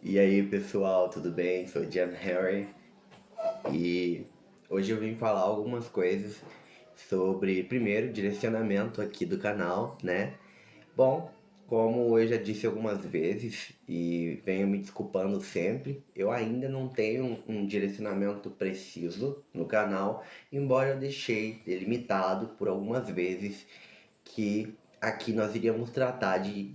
E aí pessoal, tudo bem? Sou Jan Harry e hoje eu vim falar algumas coisas sobre, primeiro, direcionamento aqui do canal, né? Bom, como eu já disse algumas vezes e venho me desculpando sempre, eu ainda não tenho um direcionamento preciso no canal, embora eu deixei delimitado por algumas vezes que aqui nós iríamos tratar de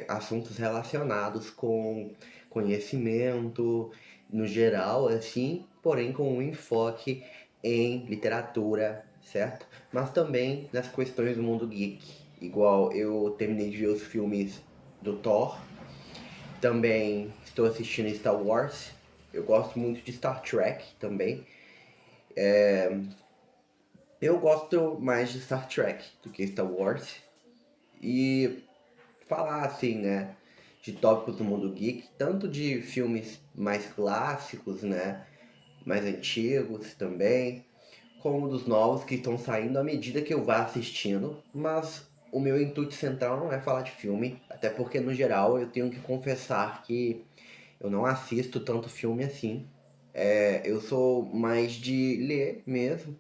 assuntos relacionados com conhecimento no geral, assim, porém com um enfoque em literatura, certo? Mas também nas questões do mundo geek. Igual eu terminei de ver os filmes do Thor, também estou assistindo Star Wars, eu gosto muito de Star Trek também. Eu gosto mais de Star Trek do que Star Wars. E falar assim, né, de tópicos do mundo geek, tanto de filmes mais clássicos, né, mais antigos também, como dos novos que estão saindo à medida que eu vá assistindo, mas o meu intuito central não é falar de filme, até porque no geral eu tenho que confessar que eu não assisto tanto filme assim. Eu sou mais de ler mesmo,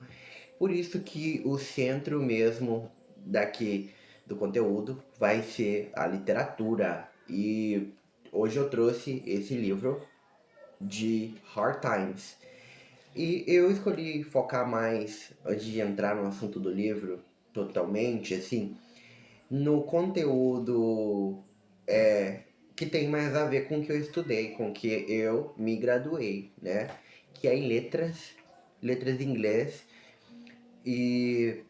por isso que o centro mesmo daqui do conteúdo vai ser a literatura. E hoje eu trouxe esse livro de Hard Times. E eu escolhi focar mais, antes de entrar no assunto do livro, totalmente, assim, no conteúdo que tem mais a ver com o que eu estudei, com o que eu me graduei, né? Que é em letras, letras em inglês. E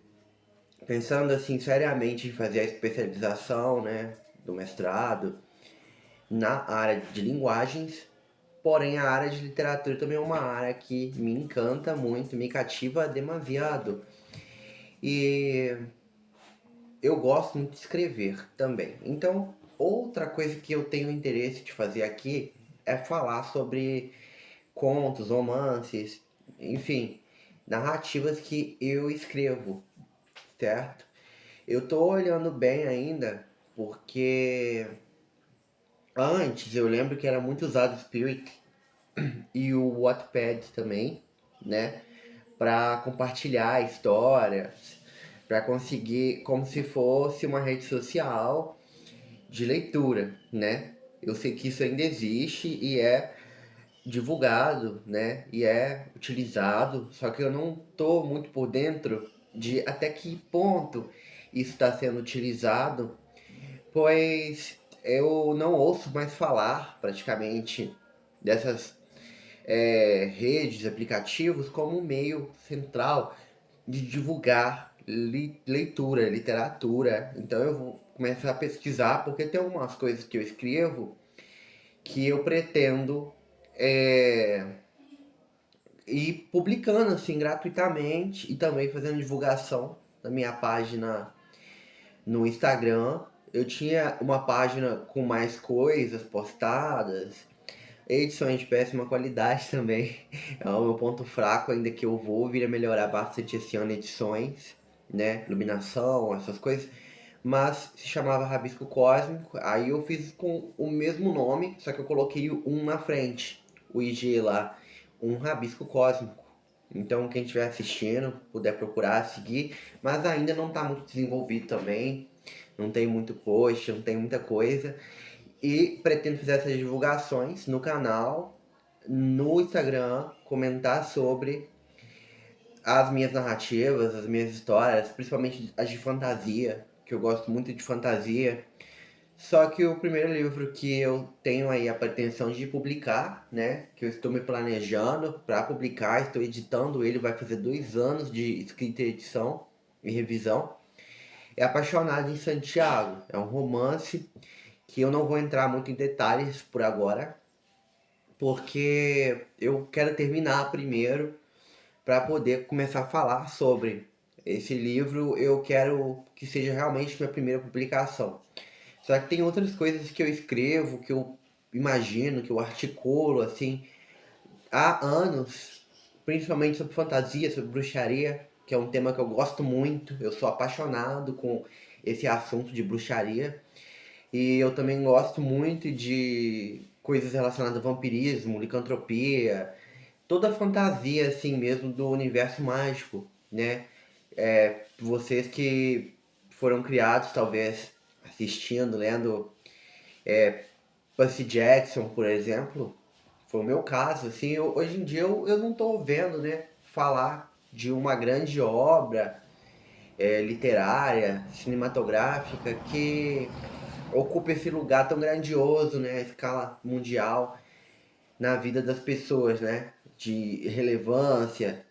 pensando assim seriamente em fazer a especialização, né, do mestrado na área de linguagens, porém a área de literatura também é uma área que me encanta muito, me cativa demasiado. E eu gosto muito de escrever também. Então, outra coisa que eu tenho interesse de fazer aqui é falar sobre contos, romances, enfim, narrativas que eu escrevo, certo? Eu tô olhando bem ainda, porque antes eu lembro que era muito usado o Spirit e o Wattpad também, né? Para compartilhar histórias, para conseguir, como se fosse uma rede social de leitura, né? Eu sei que isso ainda existe e é divulgado, né? E é utilizado, só que eu não tô muito por dentro de até que ponto isso está sendo utilizado, pois eu não ouço mais falar praticamente dessas redes, aplicativos como um meio central de divulgar leitura, literatura. Então eu vou começar a pesquisar, porque tem algumas coisas que eu escrevo que eu pretendo é, ir publicando assim gratuitamente e também fazendo divulgação na minha página no Instagram. Eu tinha uma página com mais coisas postadas, edições de péssima qualidade também. É o meu ponto fraco, ainda que eu vou vir a melhorar bastante esse ano edições, né? Iluminação, essas coisas. Mas se chamava Rabisco Cósmico. Aí eu fiz com o mesmo nome, só que eu coloquei o um na frente. O IG lá, um Rabisco Cósmico. Então quem estiver assistindo, puder procurar, seguir. Mas ainda não está muito desenvolvido também. Não tem muito post, não tem muita coisa. E pretendo fazer essas divulgações no canal, no Instagram, comentar sobre as minhas narrativas, as minhas histórias, principalmente as de fantasia, que eu gosto muito de fantasia. Só que o primeiro livro que eu tenho aí a pretensão de publicar, né, que eu estou me planejando para publicar, estou editando ele, vai fazer 2 anos de escrita e edição e revisão, é Apaixonado em Santiago. É um romance que eu não vou entrar muito em detalhes por agora, porque eu quero terminar primeiro para poder começar a falar sobre esse livro. Eu quero que seja realmente minha primeira publicação. Só que tem outras coisas que eu escrevo, que eu imagino, que eu articulo assim há anos, principalmente sobre fantasia, sobre bruxaria, que é um tema que eu gosto muito. Eu sou apaixonado com esse assunto de bruxaria. E eu também gosto muito de coisas relacionadas a vampirismo, licantropia, toda a fantasia assim mesmo do universo mágico, né? Vocês que foram criados talvez assistindo, lendo Percy Jackson, por exemplo, foi o meu caso, assim, hoje em dia eu não estou vendo, né, falar de uma grande obra literária, cinematográfica, que ocupa esse lugar tão grandioso, né, a escala mundial, na vida das pessoas, né, de relevância,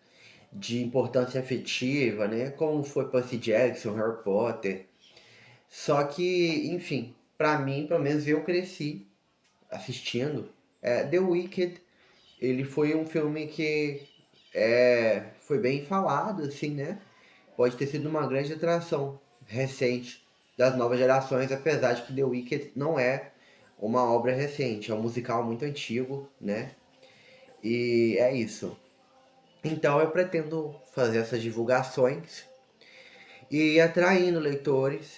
de importância afetiva, né, como foi Percy Jackson, Harry Potter. Só que, enfim, pra mim, pelo menos eu cresci assistindo. The Wicked, ele foi um filme que foi bem falado, assim, né? Pode ter sido uma grande atração recente das novas gerações, apesar de que The Wicked não é uma obra recente, é um musical muito antigo, né? E é isso. Então eu pretendo fazer essas divulgações e ir atraindo leitores,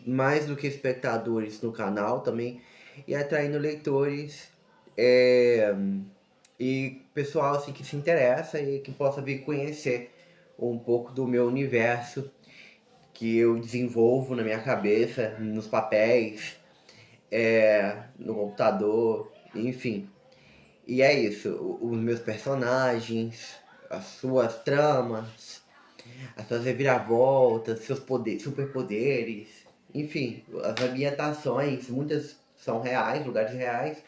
mais do que espectadores no canal também, e atraindo leitores é, e pessoal assim que se interessa e que possa vir conhecer um pouco do meu universo que eu desenvolvo na minha cabeça, nos papéis, no computador, enfim. E é isso, os meus personagens, as suas tramas, as suas reviravoltas, seus poderes, superpoderes, enfim, as ambientações, muitas são reais, lugares reais,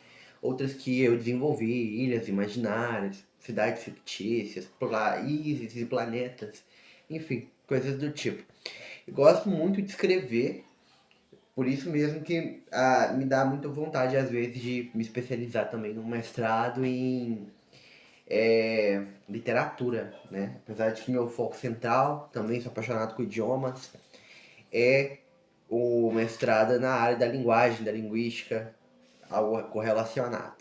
outras que eu desenvolvi, ilhas imaginárias, cidades fictícias, países e planetas, enfim, coisas do tipo. Eu gosto muito de escrever, por isso mesmo que me dá muita vontade às vezes de me especializar também no mestrado em literatura, né? Apesar de que meu foco central, também sou apaixonado por idiomas, é o mestrado na área da linguagem, da linguística, algo correlacionado.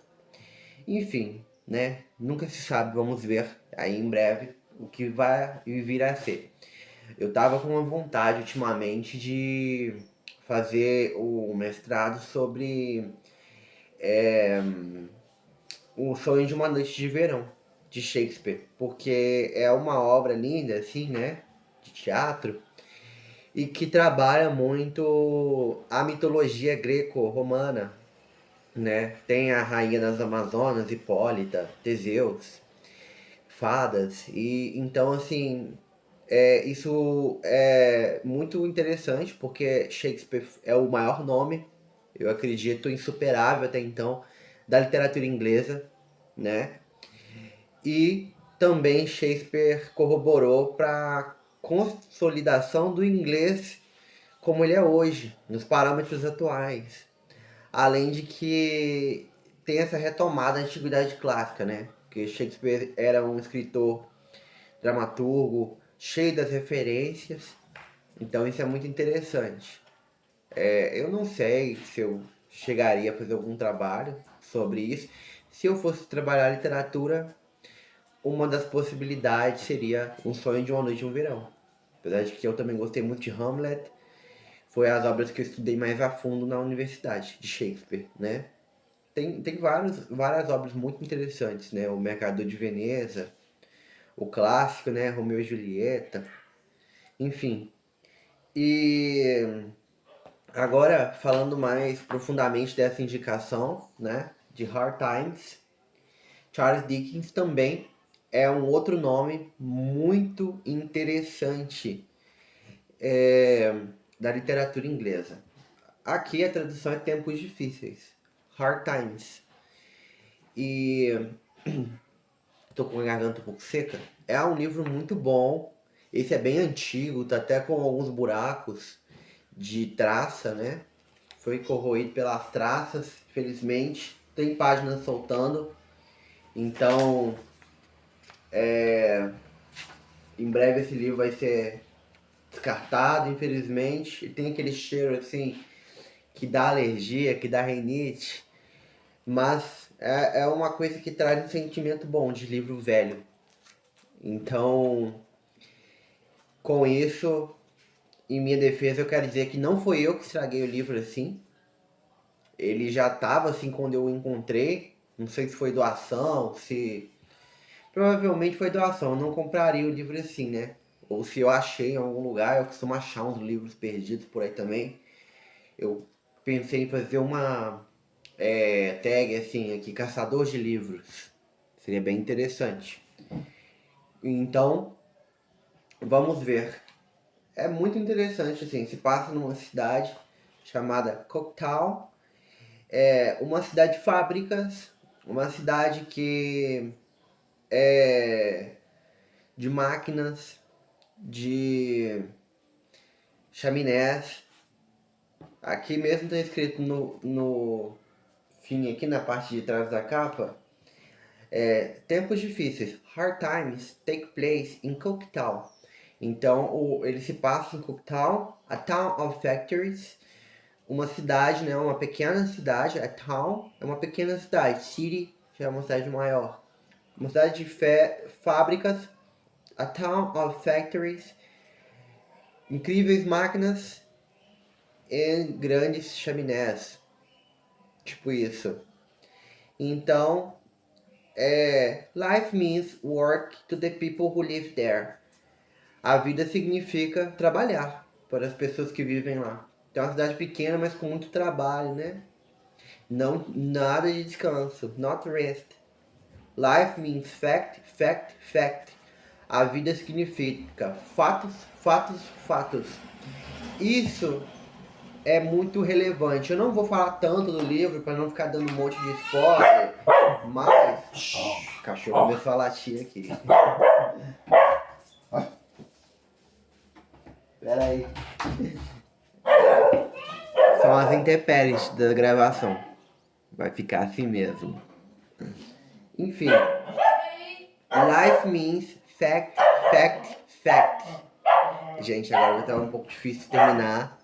Enfim, né? Nunca se sabe, vamos ver aí em breve o que vai vir a ser. Eu tava com uma vontade ultimamente de fazer o mestrado sobre O Sonho de uma Noite de Verão, de Shakespeare, porque é uma obra linda, assim, né? De teatro, e que trabalha muito a mitologia greco-romana, né? Tem a rainha das Amazonas, Hipólita, Teseus, fadas, e então, assim, isso é muito interessante, porque Shakespeare é o maior nome, eu acredito, insuperável até então, da literatura inglesa, né? E também Shakespeare corroborou para a consolidação do inglês como ele é hoje, nos parâmetros atuais. Além de que tem essa retomada da antiguidade clássica, né? Porque Shakespeare era um escritor, dramaturgo, cheio das referências. Então isso é muito interessante. Eu não sei se eu chegaria a fazer algum trabalho sobre isso. Se eu fosse trabalhar literatura, uma das possibilidades seria Um Sonho de uma Noite de um Verão. Apesar de que eu também gostei muito de Hamlet, foi as obras que eu estudei mais a fundo na universidade, de Shakespeare, né? Tem várias obras muito interessantes, né? O Mercador de Veneza, o clássico, né? Romeu e Julieta, enfim. E agora, falando mais profundamente dessa indicação, né? De Hard Times, Charles Dickens também é um outro nome muito interessante da literatura inglesa. Aqui a tradução é Tempos Difíceis, Hard Times. E tô com a garganta um pouco seca. É um livro muito bom. Esse é bem antigo, tá até com alguns buracos de traça, né? Foi corroído pelas traças, felizmente. Tem páginas soltando. Então, em breve esse livro vai ser descartado, infelizmente. E tem aquele cheiro assim que dá alergia, que dá rinite. Mas é uma coisa que traz um sentimento bom de livro velho. Então, com isso, em minha defesa, eu quero dizer que não foi eu que estraguei o livro assim. ele já tava assim quando eu o encontrei. Não sei se foi doação, se. Provavelmente foi doação, eu não compraria o livro assim, né? Ou se eu achei em algum lugar, eu costumo achar uns livros perdidos por aí também. Eu pensei em fazer uma tag assim aqui, caçador de livros. Seria bem interessante. Então, vamos ver. É muito interessante, assim, se passa numa cidade chamada Cocteau. É uma cidade de fábricas, uma cidade que é de máquinas, de chaminés. Aqui mesmo está escrito no fim, aqui na parte de trás da capa, tempos difíceis, hard times take place in Cocteau. Então, ele se passa em Cocteau, a town of factories, uma cidade, né, uma pequena cidade, a town é uma pequena cidade, city já é uma cidade maior. Uma cidade de fábricas, a town of factories, incríveis máquinas e grandes chaminés, tipo isso. Então, life means work to the people who live there. A vida significa trabalhar para as pessoas que vivem lá. Então é uma cidade pequena, mas com muito trabalho, né? Não, nada de descanso. Not rest. Life means fact, fact, fact. A vida significa fatos, fatos, fatos. Isso é muito relevante. Eu não vou falar tanto do livro para não ficar dando um monte de spoiler, mas o cachorro começou a latir aqui. Pera aí. São as intempéries da gravação. Vai ficar assim mesmo. Enfim. Life means fact, fact, fact. Gente, agora vai estar um pouco difícil terminar.